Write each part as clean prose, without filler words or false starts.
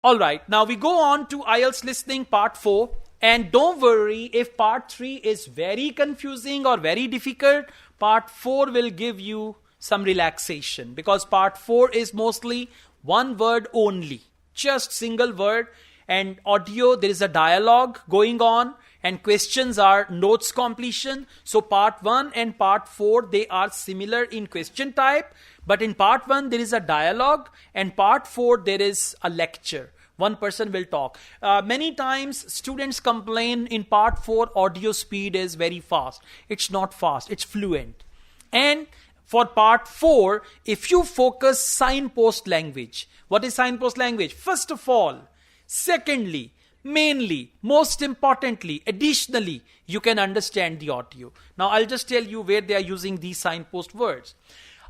Alright, now we go on to IELTS listening part 4. And don't worry if part 3 is very confusing or very difficult. Part 4 will give you some relaxation, because part 4 is mostly one word only. Just single word, and audio, there is a dialogue going on, and questions are notes completion. So part 1 and part 4, they are similar in question type. But in part 1 there is a dialogue, and part 4 there is a lecture. One person will talk. Many times students complain in part 4 audio speed is very fast. It's not fast, it's fluent. And for part 4, if you focus signpost language. What is signpost language? First of all, secondly, mainly, most importantly, additionally, you can understand the audio. Now I'll just tell you where they are using these signpost words.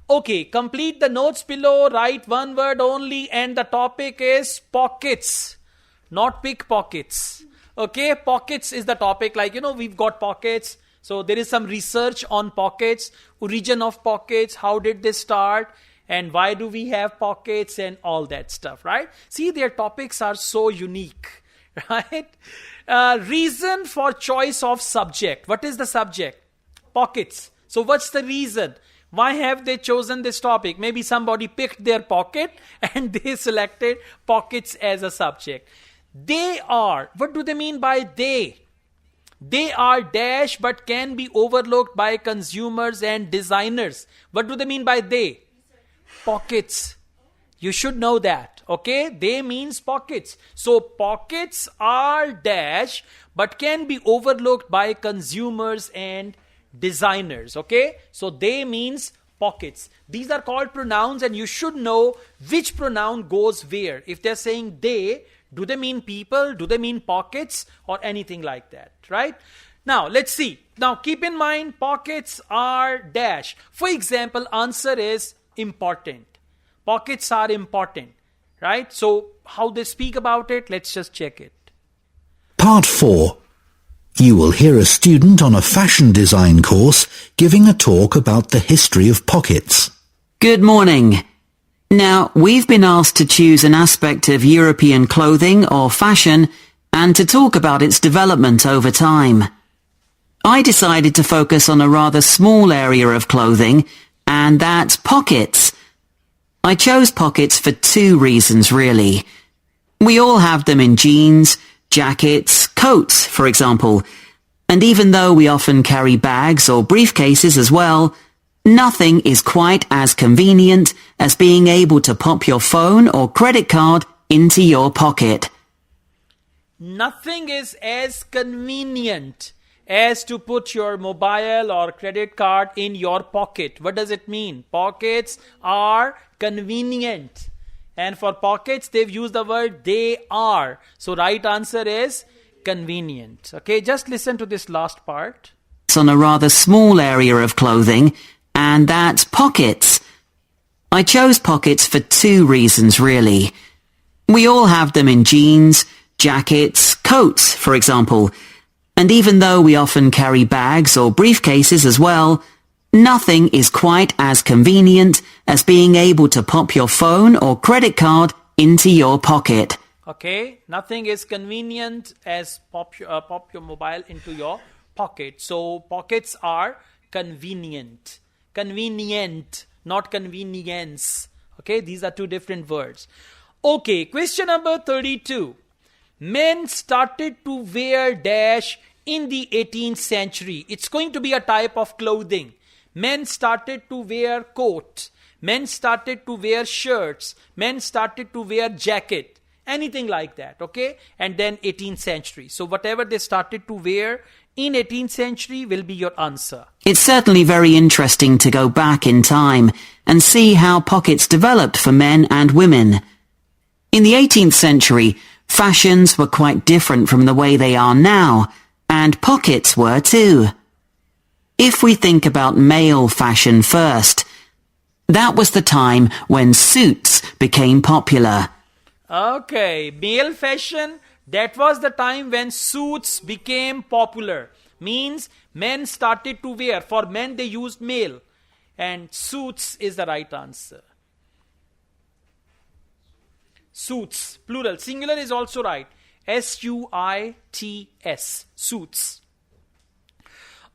Okay, complete the notes below, write one word only, and the topic is pockets, not pickpockets. Okay, pockets is the topic, like, we've got pockets. So there is some research on pockets, origin of pockets, how did they start, and why do we have pockets, and all that stuff, right? See, their topics are so unique, right? Reason for choice of subject. What is the subject? Pockets. So what's the reason? Why have they chosen this topic? Maybe somebody picked their pocket and they selected pockets as a subject. They are, what do they mean by they? They are dash but can be overlooked by consumers and designers. What do they mean by they? Pockets. You should know that. Okay, they means pockets. So pockets are dash but can be overlooked by consumers and designers. Okay, so they means pockets. These are called pronouns, and you should know which pronoun goes where. If they're saying they, do they mean people, do they mean pockets, or anything like that, right? Now let's see. Now keep in mind, pockets are dash. For example, answer is important. Pockets are important, right? So how they speak about it, let's just check it. Part 4. You will hear a student on a fashion design course giving a talk about the history of pockets. Good morning. Now, we've been asked to choose an aspect of European clothing or fashion and to talk about its development over time. I decided to focus on a rather small area of clothing, and that's pockets. I chose pockets for 2 reasons, really. We all have them in jeans, jackets, coats, for example. And even though we often carry bags or briefcases as well, nothing is quite as convenient as being able to pop your phone or credit card into your pocket. Nothing is as convenient as to put your mobile or credit card in your pocket. What does it mean? Pockets are convenient. And for pockets, they've used the word they are. So right answer is convenient. Okay, just listen to this last part. It's on a rather small area of clothing, and that's pockets. I chose pockets for 2 reasons, really. We all have them in jeans, jackets, coats, for example. And even though we often carry bags or briefcases as well, nothing is quite as convenient as being able to pop your phone or credit card into your pocket. Okay, nothing is convenient as pop your mobile into your pocket. So pockets are convenient. Convenient, not convenience. Okay, these are 2 different words. Okay, question number 32. Men started to wear dash in the 18th century. It's going to be a type of clothing. Men started to wear coat. Men started to wear shirts. Men started to wear jacket. Anything like that, okay? And then 18th century. So whatever they started to wear in 18th century will be your answer. It's certainly very interesting to go back in time and see how pockets developed for men and women. In the 18th century, fashions were quite different from the way they are now, and pockets were too. If we think about male fashion first, that was the time when suits became popular. Okay, male fashion, that was the time when suits became popular. Means men started to wear. For men they used male. And suits is the right answer. Suits. Plural. Singular is also right. S-U-I-T-S. Suits.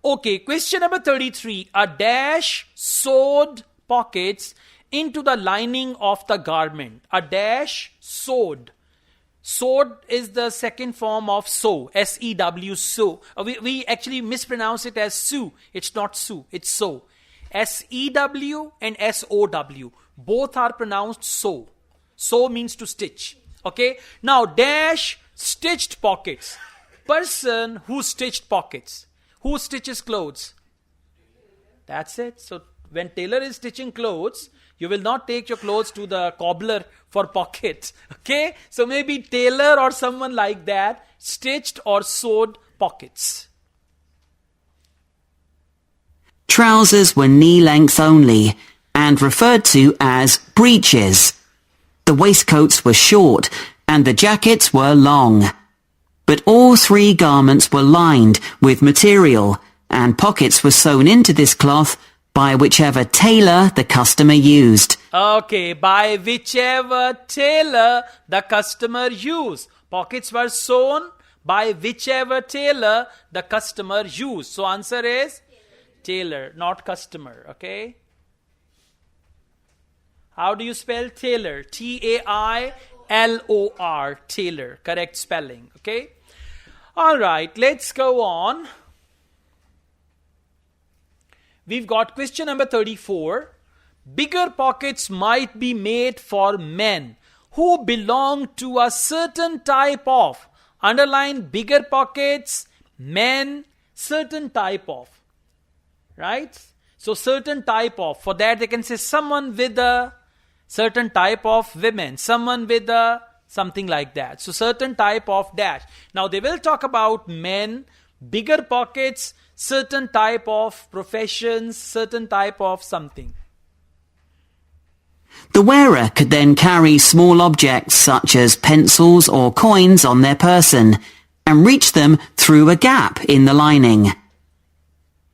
Okay, question number 33. A dash sewed pockets into the lining of the garment. A dash sewed. Sewed is the second form of sew. S-E-W, sew. We actually mispronounce it as sew. It's not sew, it's sew. S-E-W and S-O-W. Both are pronounced sew. Sew means to stitch. Okay. Now, dash stitched pockets. Person who stitched pockets. Who stitches clothes? That's it. So, when tailor is stitching clothes, you will not take your clothes to the cobbler for pockets. Okay? So, maybe tailor or someone like that stitched or sewed pockets. Trousers were knee-length only and referred to as breeches. The waistcoats were short and the jackets were long. But all three garments were lined with material and pockets were sewn into this cloth by whichever tailor the customer used. Okay, by whichever tailor the customer used. Pockets were sewn by whichever tailor the customer used. So answer is tailor, not customer. Okay. How do you spell tailor? T-A-I-L-O-R. Tailor. Correct spelling. Okay. All right. Let's go on. We've got question number 34. Bigger pockets might be made for men who belong to a certain type of. Underline bigger pockets, men, certain type of. Right? So certain type of. For that they can say someone with a certain type of women. Someone with a something like that. So certain type of dash. Now they will talk about men, bigger pockets, certain type of professions, certain type of something. The wearer could then carry small objects such as pencils or coins on their person and reach them through a gap in the lining.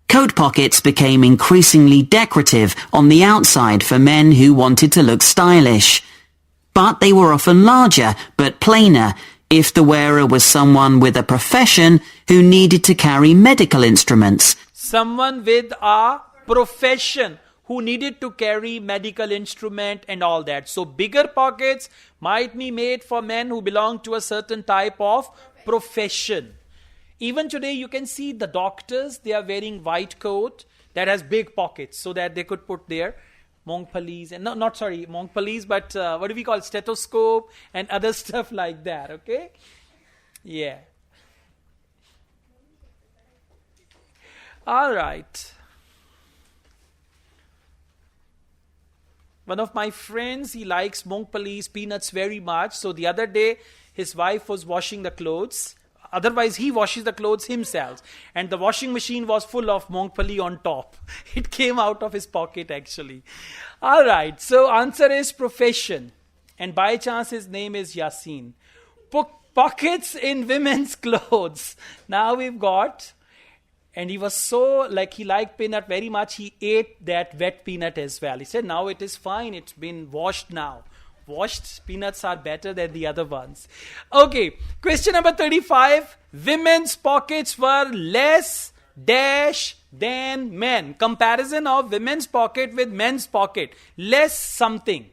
Coat pockets became increasingly decorative on the outside for men who wanted to look stylish. But they were often larger but plainer if the wearer was someone with a profession who needed to carry medical instruments. Someone with a profession who needed to carry medical instrument and all that. So bigger pockets might be made for men who belong to a certain type of profession. Even today you can see the doctors, they are wearing white coat that has big pockets so that they could put their Mongpalis and Mongpalis, but what do we call stethoscope and other stuff like that. Okay. Yeah. All right. One of my friends, he likes Mongpalis, peanuts very much. So the other day, his wife was washing the clothes. Otherwise, he washes the clothes himself. And the washing machine was full of Mongpali on top. It came out of his pocket actually. All right. So answer is profession. And by chance, his name is Yasin. Pockets in women's clothes. Now we've got... And he was so, he liked peanut very much, he ate that wet peanut as well. He said, now it is fine, it's been washed now. Washed peanuts are better than the other ones. Okay, question number 35. Women's pockets were less dash than men. Comparison of women's pocket with men's pocket. Less something.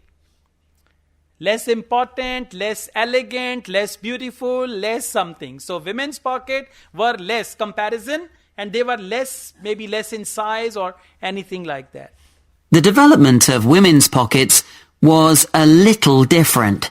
Less important, less elegant, less beautiful, less something. So women's pocket were less. Comparison. And they were less, maybe less in size or anything like that. The development of women's pockets was a little different.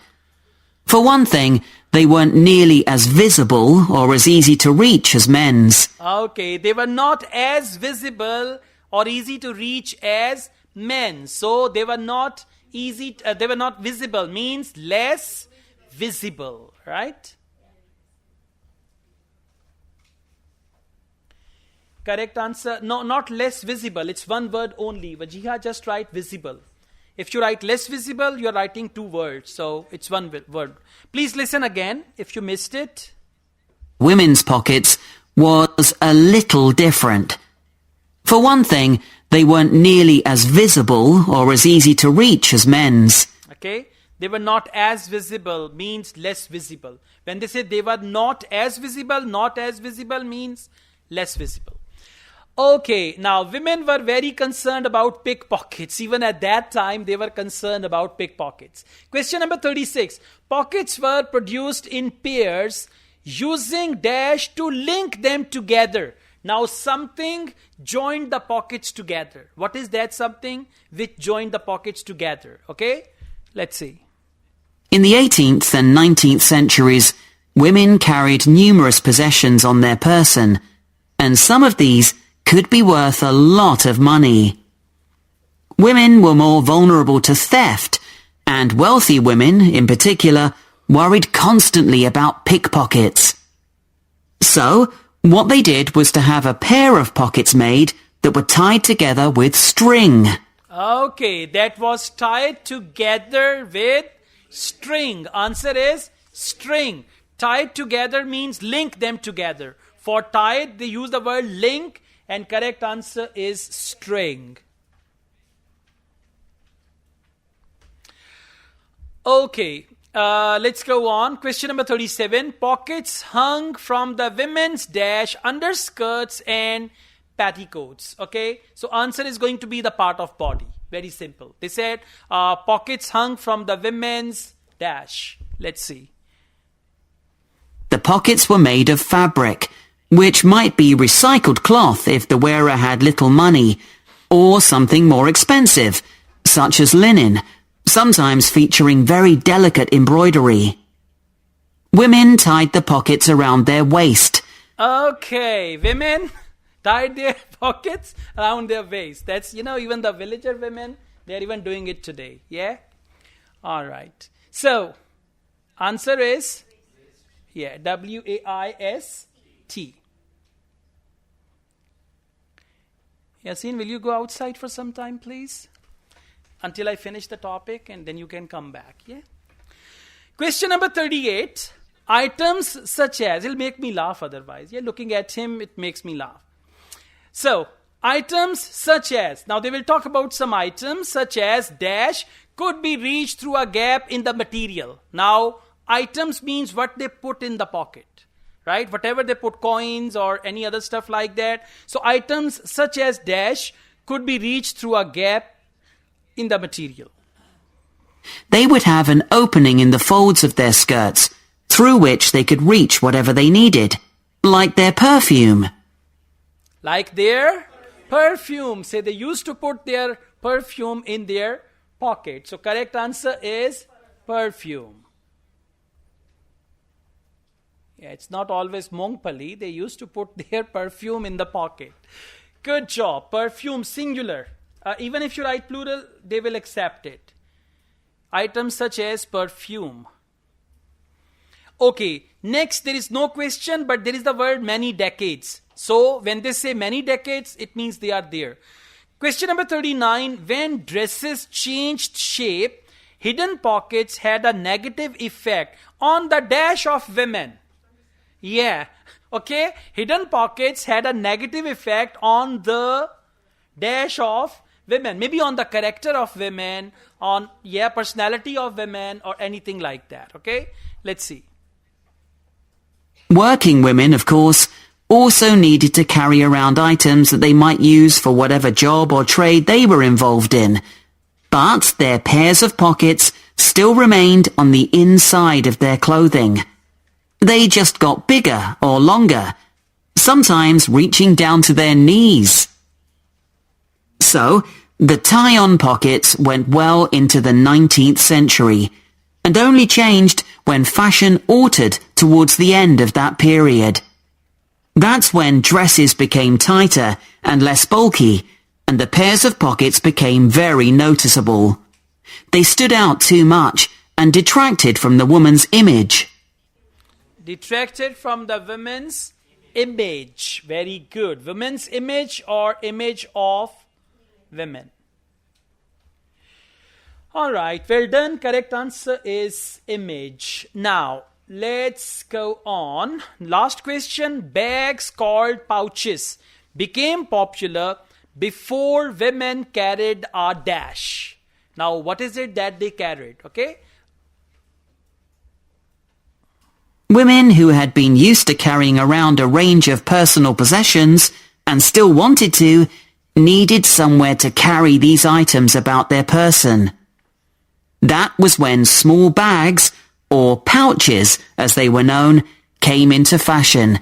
For one thing, they weren't nearly as visible or as easy to reach as men's. Okay, they were not as visible or easy to reach as men's. So they were not visible, means less visible, right? Correct answer. No, not less visible. It's one word only. Wajiha, just write visible. If you write less visible, you're writing two words. So it's one word. Please listen again if you missed it. Women's pockets was a little different. For one thing, they weren't nearly as visible or as easy to reach as men's. Okay. They were not as visible means less visible. When they say they were not as visible means less visible. Okay, now women were very concerned about pickpockets. Even at that time, they were concerned about pickpockets. Question number 36. Pockets were produced in pairs using dash to link them together. Now something joined the pockets together. What is that something which joined the pockets together? Okay, let's see. In the 18th and 19th centuries, women carried numerous possessions on their person, and some of these could be worth a lot of money. Women were more vulnerable to theft, and wealthy women, in particular, worried constantly about pickpockets. So, what they did was to have a pair of pockets made that were tied together with string. Okay, that was tied together with string. Answer is string. Tied together means link them together. For tied, they use the word link, and correct answer is string. Okay, let's go on. Question number 37. Pockets hung from the women's dash underskirts and petticoats. Okay, so answer is going to be the part of body. Very simple. They said pockets hung from the women's dash. Let's see. The pockets were made of fabric, which might be recycled cloth if the wearer had little money, or something more expensive, such as linen, sometimes featuring very delicate embroidery. Women tied the pockets around their waist. Okay, women tied their pockets around their waist. That's, even the villager women, they're even doing it today. Yeah? All right. So, answer is, W-A-I-S-T. Yasin, will you go outside for some time, please? Until I finish the topic, and then you can come back. Yeah. Question number 38. Items such as, it'll make me laugh otherwise. Yeah, looking at him, it makes me laugh. So, items such as, now they will talk about some items such as dash could be reached through a gap in the material. Now, items means what they put in the pocket. Right? Whatever they put, coins or any other stuff like that. So items such as dash could be reached through a gap in the material. They would have an opening in the folds of their skirts, through which they could reach whatever they needed, like their perfume. Like their perfume. Say they used to put their perfume in their pocket. So correct answer is perfume. Yeah, it's not always Mongpali. They used to put their perfume in the pocket. Good job. Perfume, singular. Even if you write plural, they will accept it. Items such as perfume. Okay, next there is no question, but there is the word many decades. So when they say many decades, it means they are there. Question number 39. When dresses changed shape, hidden pockets had a negative effect on the dash of women. Yeah, okay. Hidden pockets had a negative effect on the dash of women. Maybe on the character of women, on, personality of women, or anything like that. Okay, let's see. Working women, of course, also needed to carry around items that they might use for whatever job or trade they were involved in. But their pairs of pockets still remained on the inside of their clothing. They just got bigger or longer, sometimes reaching down to their knees. So, the tie-on pockets went well into the 19th century, and only changed when fashion altered towards the end of that period. That's when dresses became tighter and less bulky, and the pairs of pockets became very noticeable. They stood out too much and detracted from the woman's image. Detracted from the women's image. Very good. Women's image or image of women. Alright, well done. Correct answer is image. Now, let's go on. Last question. Bags called pouches became popular before women carried a dash. Now, what is it that they carried? Okay. Women who had been used to carrying around a range of personal possessions and still wanted to, needed somewhere to carry these items about their person. That was when small bags, or pouches as they were known, came into fashion.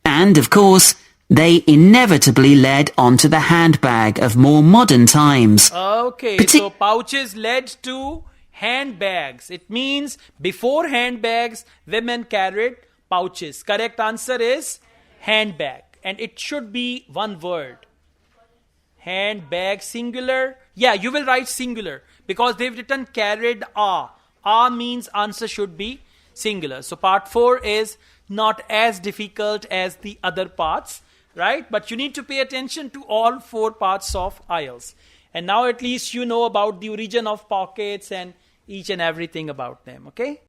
And, of course, they inevitably led onto the handbag of more modern times. Okay, so pouches led to handbags. It means before handbags, women carried pouches. Correct answer is handbag. And it should be one word. Handbag, singular. Yeah, you will write singular because they've written carried a. A means answer should be singular. So part 4 is not as difficult as the other parts, right? But you need to pay attention to all 4 parts of IELTS. And now at least you know about the origin of pockets and each and everything about them, okay?